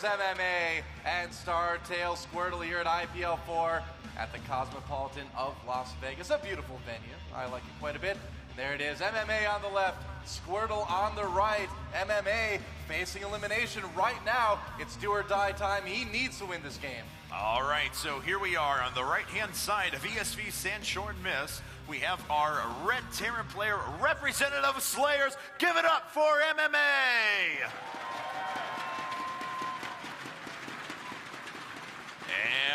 MMA and StarTale Squirtle here at IPL4 at the Cosmopolitan of Las Vegas. A beautiful venue. I like it quite a bit. There it is, MMA on the left, Squirtle on the right. MMA facing elimination right now. It's do or die time. He needs to win this game. All right, so here we are on the right-hand side of ESV Sanshorn Miss. We have our Red Terran player, representative of Slayers. Give it up for MMA!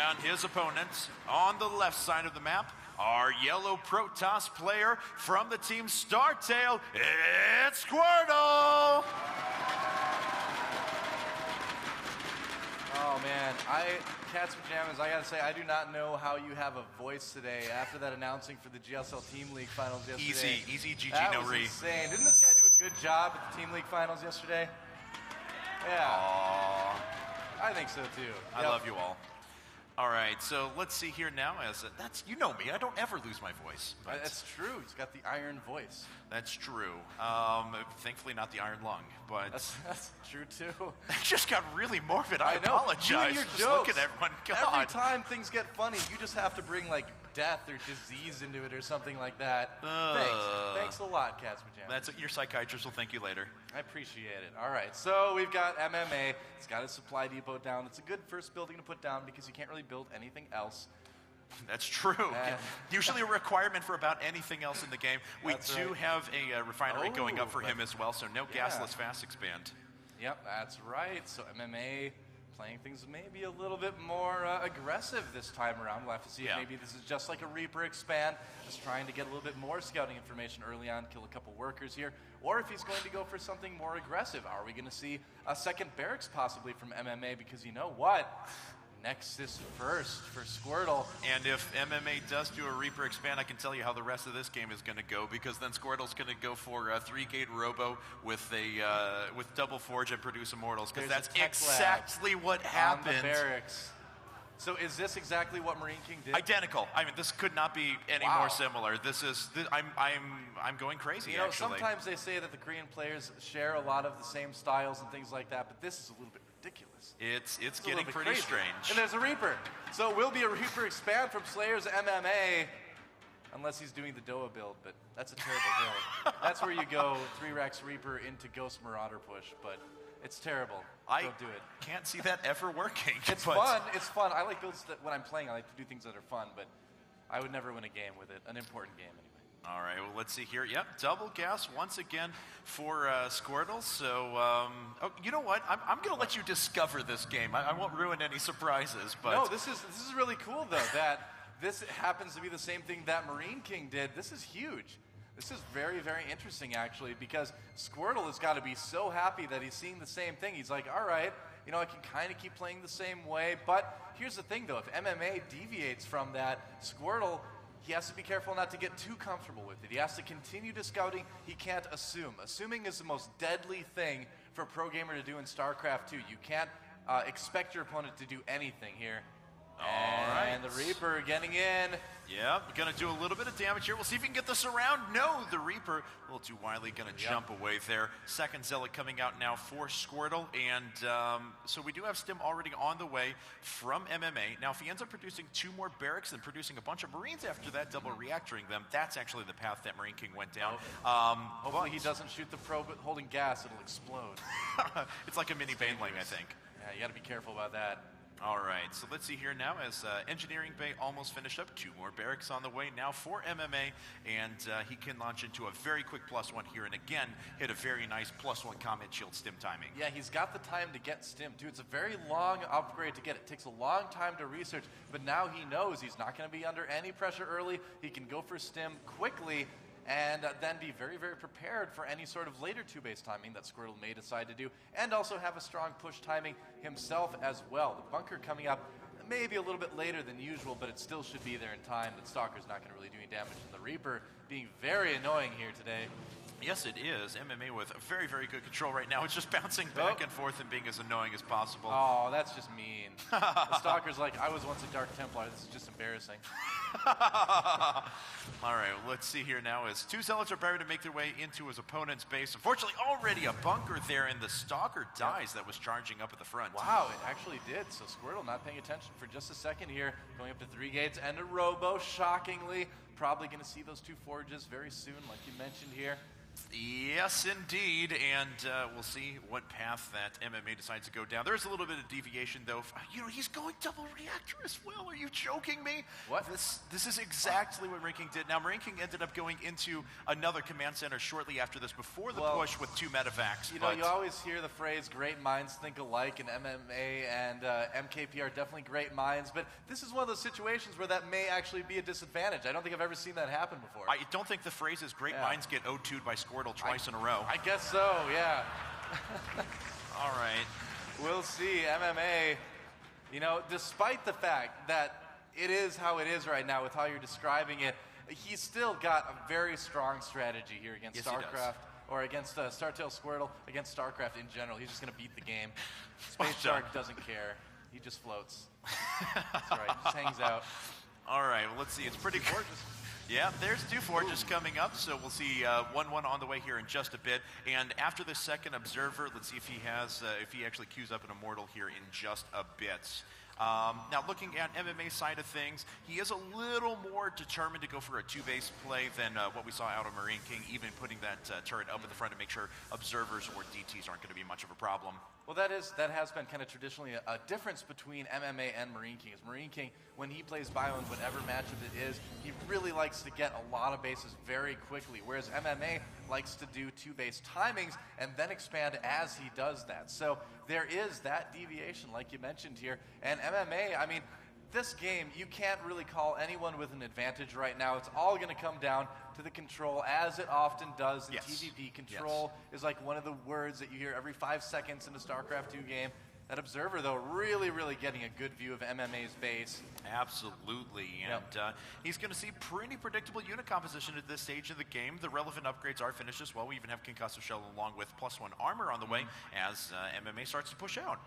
And his opponent on the left side of the map, our yellow Protoss player from the team StarTale, it's Squirtle! Oh man, Cats Pajamas, I gotta say, I do not know how you have a voice today after that announcing for the GSL Team League Finals yesterday. Easy, GG, that no was re. insane. Didn't this guy do a good job at the Team League Finals yesterday? Yeah. Aww. I think so too. I love you all. All right, so let's see here now. That's, you know me, I don't ever lose my voice. That's true. He's got the iron voice. That's true. Thankfully, not the iron lung, but that's true too. It just got really morbid. I know. apologize. You and your just jokes. look at everyone. God. Every time things get funny, you just have to bring like death or disease into it or something like that. Thanks a lot, Cats Pajamas. That's it. Your psychiatrist will thank you later. I appreciate it. All right, so we've got MMA. It's got its supply depot down. It's a good first building to put down because you can't really build anything else. That's true. Usually a requirement for about anything else in the game. We do have a refinery going up for him as well, so no gasless fast expand. Yep, that's right. So MMA playing things maybe a little bit more aggressive this time around. We'll have to see if maybe this is just like a Reaper expand, just trying to get a little bit more scouting information early on, kill a couple workers here, or if he's going to go for something more aggressive. Are we going to see a second barracks possibly from MMA? Because you know what? Nexus first for Squirtle. And if MMA does do a Reaper expand, I can tell you how the rest of this game is going to go, because then Squirtle's going to go for a 3-gate Robo with a with double Forge and produce Immortals, because that's exactly what happened. On the barracks. So is this exactly what Marine King did? Identical. I mean, this could not be any more similar. This is. I'm going crazy. You know, actually, sometimes they say that the Korean players share a lot of the same styles and things like that, but this is a little bit ridiculous. It's getting pretty strange. And there's a Reaper. So it will be a Reaper expand from Slayers MMA, unless he's doing the Doa build, but that's a terrible build. That's where you go 3-Rex Reaper into Ghost Marauder push, but it's terrible. Don't do it. Can't see that ever working. It's fun. It's fun. I like builds that when I'm playing, I like to do things that are fun, but I would never win a game with it. An important game, anyway. All right, well, let's see here. Yep, double gas once again for Squirtle. So, oh, you know what? I'm going to let you discover this game. I won't ruin any surprises. But no, this is really cool, though, that this happens to be the same thing that Marine King did. This is huge. This is very, very interesting, actually, because Squirtle has got to be so happy that he's seeing the same thing. He's like, all right, you know, I can kind of keep playing the same way. But here's the thing, though. If MMA deviates from that, Squirtle, he has to be careful not to get too comfortable with it. He has to continue to scouting. He can't assume. Assuming is the most deadly thing for a pro gamer to do in StarCraft 2. You can't expect your opponent to do anything here. And the Reaper getting in. Yeah, going to do a little bit of damage here. We'll see if he can get this around. No, the Reaper, a little too wily, going to jump away there. Second Zealot coming out now for Squirtle. And so we do have Stim already on the way from MMA. Now, if he ends up producing 2 more barracks and producing a bunch of Marines after that, double reactoring them, that's actually the path that Marine King went down. Hopefully he doesn't shoot the probe holding gas. It'll explode. It's like a mini Baneling, I think. Yeah, you got to be careful about that. All right, so let's see here now as Engineering Bay almost finished up. 2 more barracks on the way now for MMA, and he can launch into a very quick +1 here, and again, hit a very nice +1 Combat Shield Stim timing. Yeah, he's got the time to get Stim, too. It's a very long upgrade to get. It takes a long time to research, but now he knows he's not going to be under any pressure early. He can go for Stim quickly, and then be very, very prepared for any sort of later 2-base timing that Squirtle may decide to do, and also have a strong push timing himself as well. The bunker coming up maybe a little bit later than usual, but it still should be there in time. The Stalker's not going to really do any damage, and the Reaper being very annoying here today. Yes, it is. MMA with very, very good control right now. It's just bouncing back and forth and being as annoying as possible. Oh, that's just mean. The Stalker's like, I was once a Dark Templar. This is just embarrassing. All right, well, let's see here now as two Zealots are preparing to make their way into his opponent's base. Unfortunately, already a bunker there, and the Stalker dies that was charging up at the front. Wow, it actually did. So Squirtle not paying attention for just a second here. Going up to 3 gates and a Robo, shockingly. Probably going to see those 2 Forges very soon, like you mentioned here. Yes, indeed, and we'll see what path that MMA decides to go down. There's a little bit of deviation, though. You know, he's going double reactor as well. Are you joking me? What? This is exactly what Marine King did. Now, Marine King ended up going into another command center shortly after this, before the push with 2 medevacs. You know, you always hear the phrase, great minds think alike, and MMA and MKP are definitely great minds, but this is one of those situations where that may actually be a disadvantage. I don't think I've ever seen that happen before. I don't think the phrase is great minds get O2'd by Squirtle twice in a row. I guess so, yeah. All right. We'll see. MMA, you know, despite the fact that it is how it is right now with how you're describing it, he's still got a very strong strategy here against StarCraft, or against StarTale Squirtle, against StarCraft in general. He's just going to beat the game. Space Shark doesn't care. He just floats. That's right. Just hangs out. All right. Well, let's see. It's pretty gorgeous. Yeah, there's 2 Forges coming up, so we'll see 1-1 on the way here in just a bit. And after the second Observer, let's see if he has, if he actually queues up an Immortal here in just a bit. Now, looking at MMA side of things, he is a little more determined to go for a 2-base play than what we saw out of Marine King, even putting that turret up at the front to make sure Observers or DTs aren't going to be much of a problem. Well, that has been kind of traditionally a difference between MMA and Marine King. Marine King, when he plays bio in whatever matchup it is, he really likes to get a lot of bases very quickly, whereas MMA likes to do 2-base timings and then expand as he does that. So there is that deviation, like you mentioned here. And MMA, I mean, this game, you can't really call anyone with an advantage right now. It's all going to come down to the control, as it often does in TVP. Control is like one of the words that you hear every 5 seconds in a StarCraft 2 game. That Observer, though, really, really getting a good view of MMA's base. Absolutely, and he's going to see pretty predictable unit composition at this stage of the game. The relevant upgrades are finished as well. We even have Concussive Shell along with +1 armor on the way as MMA starts to push out.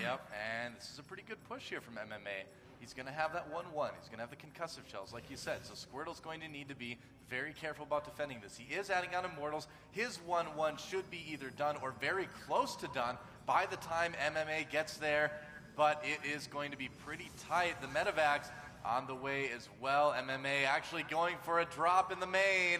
Yep, and this is a pretty good push here from MMA. He's going to have that 1-1. He's going to have the Concussive Shells, like you said. So Squirtle's going to need to be very careful about defending this. He is adding on Immortals. His 1-1 should be either done or very close to done by the time MMA gets there, but it is going to be pretty tight. The medevacs on the way as well. MMA actually going for a drop in the main.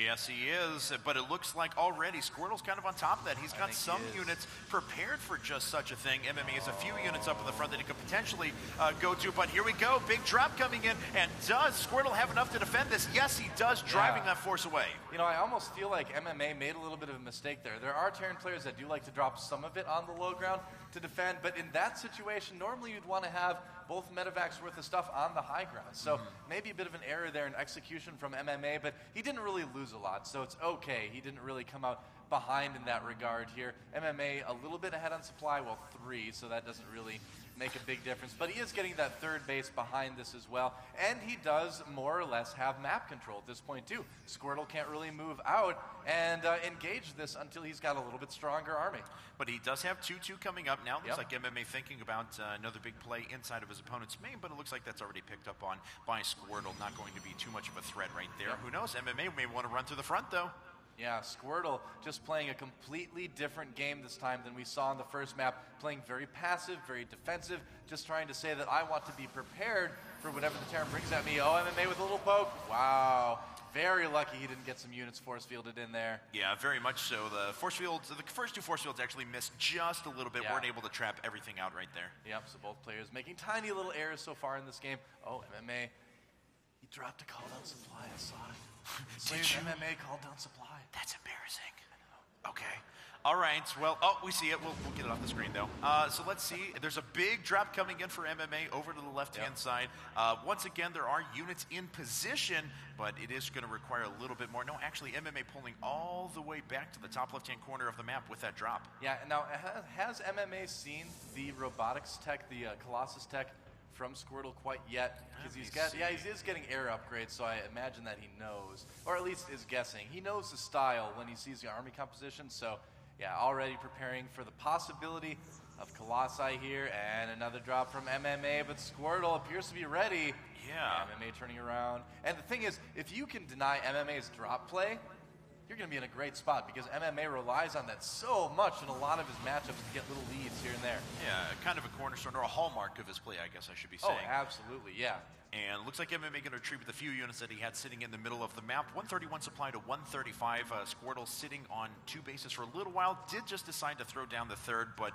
Yes, he is, but it looks like already Squirtle's kind of on top of that. He's got some units prepared for just such a thing. MMA has a few units up in the front that he could potentially go to, but here we go. Big drop coming in, and does Squirtle have enough to defend this? Yes, he does, driving that force away. You know, I almost feel like MMA made a little bit of a mistake there. There are Terran players that do like to drop some of it on the low ground to defend, but in that situation, normally you'd want to have both medevacs worth of stuff on the high ground. So maybe a bit of an error there in execution from MMA, but he didn't really lose a lot, so it's okay. He didn't really come out behind in that regard here. MMA a little bit ahead on supply, well 3, so that doesn't really make a big difference. But he is getting that 3rd base behind this as well, and he does more or less have map control at this point too. Squirtle can't really move out and engage this until he's got a little bit stronger army. But he does have 2-2 coming up now. Looks like MMA thinking about another big play inside of his opponent's main, but it looks like that's already picked up on by Squirtle. Not going to be too much of a threat right there. Who knows? MMA may want to run to the front though. Yeah, Squirtle just playing a completely different game this time than we saw in the first map. Playing very passive, very defensive, just trying to say that I want to be prepared for whatever the Terran brings at me. Oh, MMA with a little poke. Wow. Very lucky he didn't get some units force fielded in there. Yeah, very much so. The force fields, the first 2 force fields actually missed just a little bit. Weren't able to trap everything out right there. Yep, so both players making tiny little errors so far in this game. Oh, MMA. He dropped a call down supply. I saw it. Did you? MMA called down supply. That's embarrassing. Okay. All right. Well, we see it. We'll get it off the screen, though. So let's see. There's a big drop coming in for MMA over to the left-hand side. Once again, there are units in position, but it is going to require a little bit more. No, actually, MMA pulling all the way back to the top left-hand corner of the map with that drop. Yeah, now, has MMA seen the robotics tech, the Colossus tech from Squirtle quite yet, because he is getting air upgrades, so I imagine that he knows, or at least is guessing. He knows the style when he sees the army composition, so yeah, already preparing for the possibility of Colossi here, and another drop from MMA, but Squirtle appears to be ready. Yeah. MMA turning around. And the thing is, if you can deny MMA's drop play, you're going to be in a great spot, because MMA relies on that so much in a lot of his matchups to get little leads here and there. Yeah, kind of a cornerstone or a hallmark of his play, I guess I should be saying. Oh, absolutely, yeah. And looks like MMA going to retreat with a few units that he had sitting in the middle of the map. 131 supply to 135. Squirtle sitting on 2 bases for a little while. Did just decide to throw down the third, but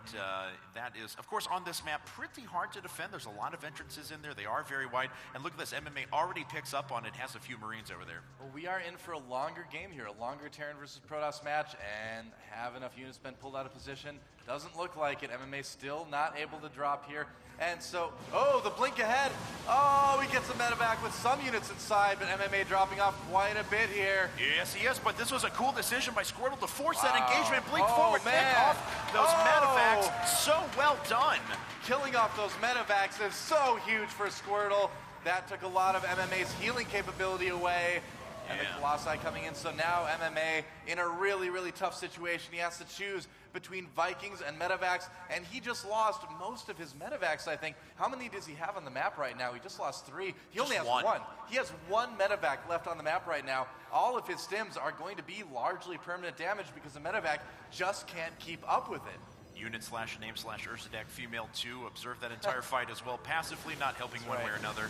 that is, of course, on this map, pretty hard to defend. There's a lot of entrances in there. They are very wide. And look at this. MMA already picks up on it. Has a few Marines over there. Well, we are in for a longer game here. A longer Terran versus Protoss match, and have enough units been pulled out of position? Doesn't look like it. MMA still not able to drop here. And so, oh, the blink ahead. Oh, he gets the medevac with some units inside, but MMA dropping off quite a bit here. Yes, he is, but this was a cool decision by Squirtle to force that engagement. Blink forward, man. pick off those medevacs. So well done. Killing off those medevacs is so huge for Squirtle. That took a lot of MMA's healing capability away. And the Colossi coming in, so now MMA in a really, really tough situation. He has to choose between Vikings and medevacs, and he just lost most of his medevacs, I think. How many does he have on the map right now? He just lost 3. He only has one. He has 1 medevac left on the map right now. All of his stims are going to be largely permanent damage because the medevac just can't keep up with it. Unit/name/Ursadak female 2. Observe that entire fight as well. Passively not helping one way or another.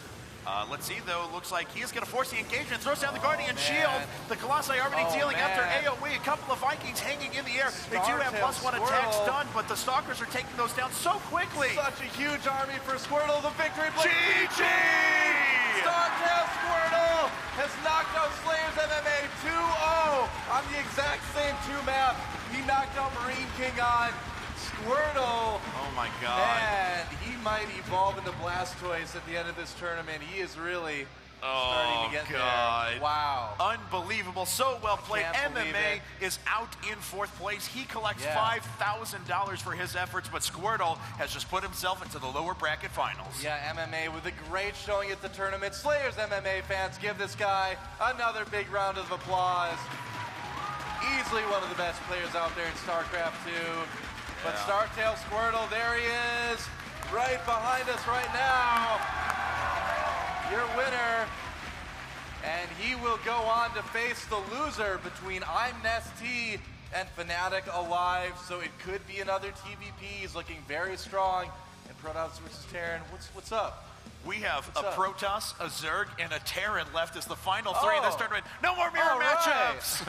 Let's see, though. Looks like he is going to force the engagement. Throws down the Guardian Shield. The Colossi already dealing after AoE. A couple of Vikings hanging in the air. They do have +1 attacks done, but the Stalkers are taking those down so quickly. Such a huge army for Squirtle. The victory play. GG! StarCraft Squirtle has knocked out Slayers MMA 2-0 on the exact same 2 map. He knocked out Marine King on Squirtle. Oh my God. Man, he might evolve into Blastoise at the end of this tournament. He is really starting to get there. Wow. Unbelievable. So well played. MMA is out in 4th place. He collects $5,000 for his efforts, but Squirtle has just put himself into the lower bracket finals. Yeah, MMA with a great showing at the tournament. Slayers MMA fans, give this guy another big round of applause. Easily one of the best players out there in StarCraft 2. But Startail Squirtle, there he is, right behind us right now. Your winner. And he will go on to face the loser between I'm Nesty and Fnatic Alive. So it could be another TVP. He's looking very strong. And Protoss versus Terran, what's up? We have a Protoss, a Zerg, and a Terran left as the final 3 in this tournament. No more mirror matchups!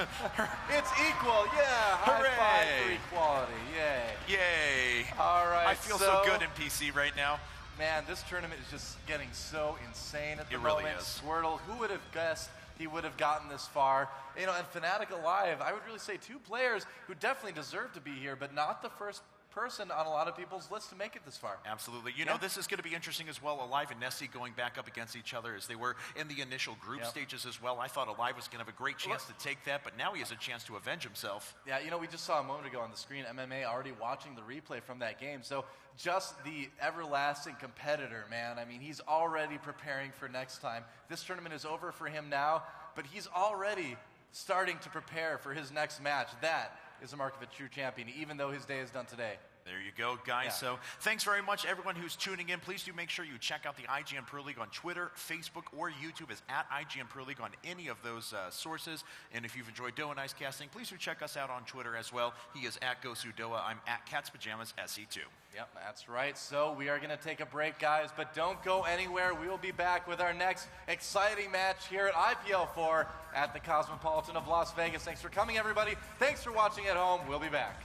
It's equal, yeah. Hooray! High five for equality, yay. Yay. All right, I feel so good in PC right now. Man, this tournament is just getting so insane at the moment. Really is. Squirtle, who would have guessed he would have gotten this far? You know, and Fnatic Alive, I would really say 2 players who definitely deserve to be here, but not the first person on a lot of people's list to make it this far. Absolutely. You know, this is going to be interesting as well. Alive and Nesty going back up against each other as they were in the initial group stages as well. I thought Alive was going to have a great chance to take that, but now he has a chance to avenge himself. Yeah, you know, we just saw a moment ago on the screen, MMA already watching the replay from that game. So just the everlasting competitor, man. I mean, he's already preparing for next time. This tournament is over for him now, but he's already starting to prepare for his next match. That is the mark of a true champion, even though his day is done today. There you go, guys. So thanks very much, everyone who's tuning in. Please do make sure you check out the IGN Pro League on Twitter, Facebook, or YouTube as at IGN Pro League on any of those sources. And if you've enjoyed Doa and Ice casting, please do check us out on Twitter as well. He is at GoSuDoa. I'm at Cat's Pajamas SE2. Yep, that's right. So we are going to take a break, guys, but don't go anywhere. We will be back with our next exciting match here at IPL4 at the Cosmopolitan of Las Vegas. Thanks for coming, everybody. Thanks for watching at home. We'll be back.